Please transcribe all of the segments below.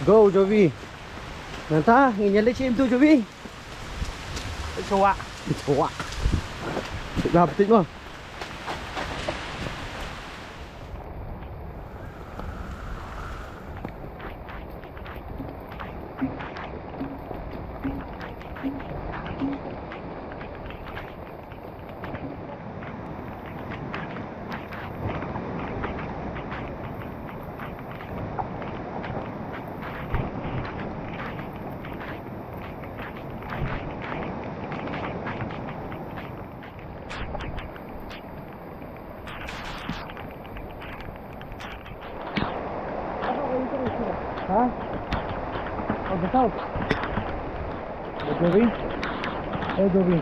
Go Jovi. Nanta, nhìn lên chim tôi Jovi. Chua ạ. Chua ạ. Gặp tính luôn. Hả? Ở phía sau. Jovi. Hey Jovi.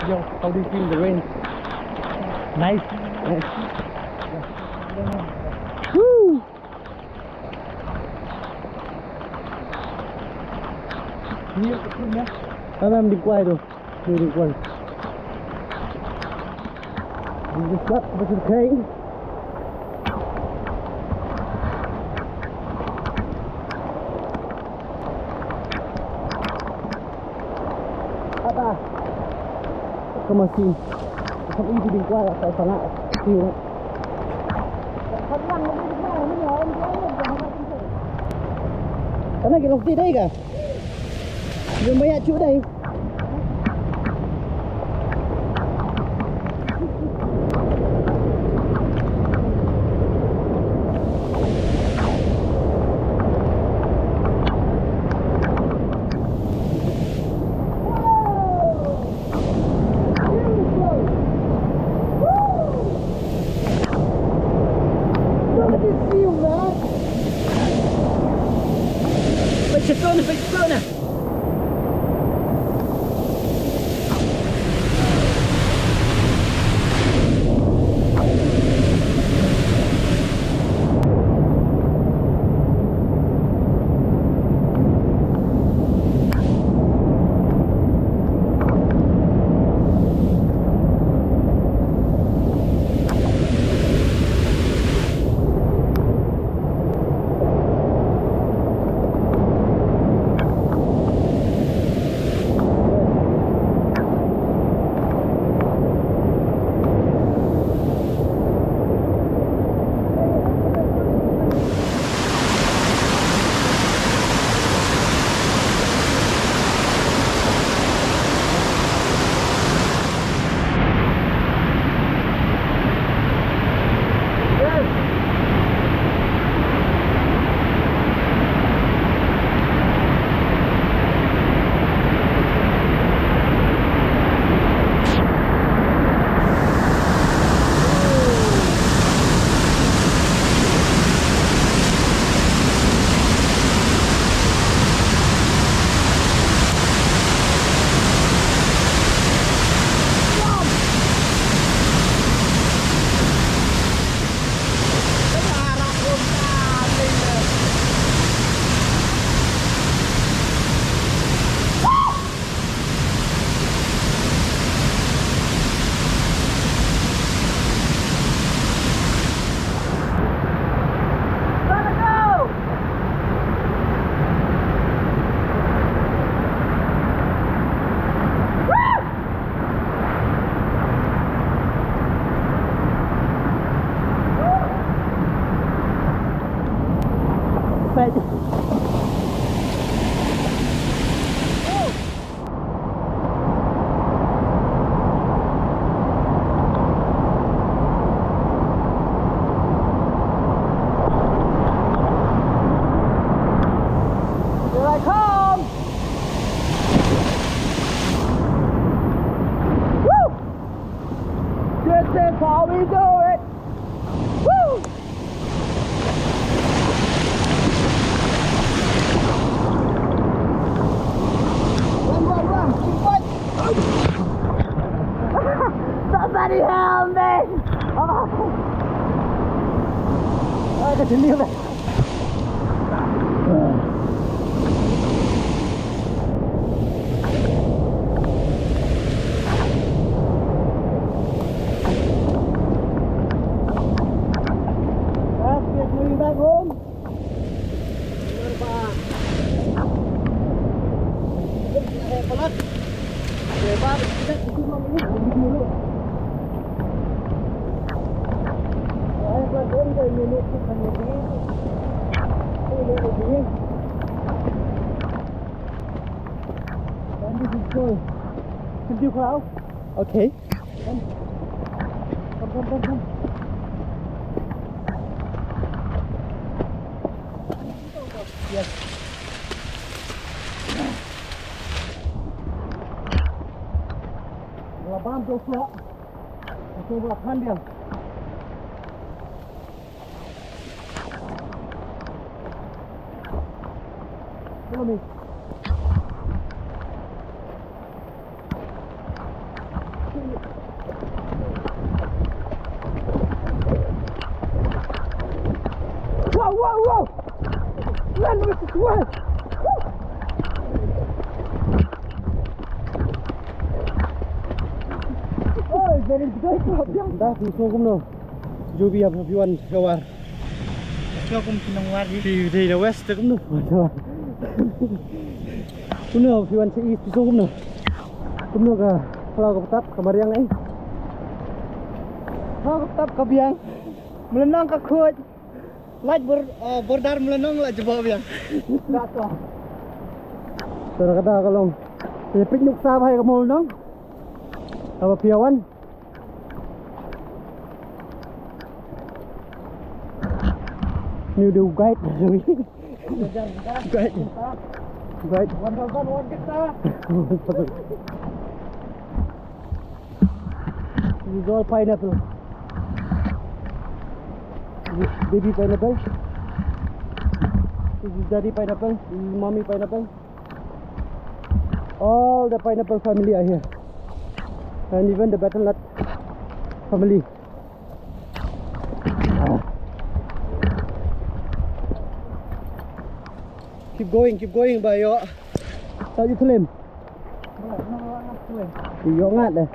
Yo, how do you feel the rain? Nice. Nice. Woo! Em đi quay rồi. Đi quay. Đi sắp với cái cây. Como assim? Không đi thì đừng qua là phải phản lại tiêu đấy. Cái này cái lồng gì đây cả? Rồi mấy hạt chỗ đây? Persona. kita cuma dulu. Ay, pardon, kay minute ko kanina. Can you crowd? Okay. Come. Yes. Labam tu pula. Aku buat handal. Follow me. Wow! Run with the squad! Oh, very good. Dah, semua kum no. Jobi apa piwan kawar. Semua kum pinangwar di the west kum no. Kum no piwan sa east semua kum no. Kum no ka kalau ka tap ka mariang ai. Kalau ka tap ka biang. Melenang ka khut. Light bordar melenong lah jebak biang. Tak tahu. Saya kata kalau piknik sahabat kamu melenong, apa piawan? Ni do guide. Guide. One kita. This is all pineapple. This is baby pineapple. This is daddy pineapple. This is mommy pineapple. All the pineapple family are here, and even the betel nut family. Keep going, by your. Sao you claim? You're not there.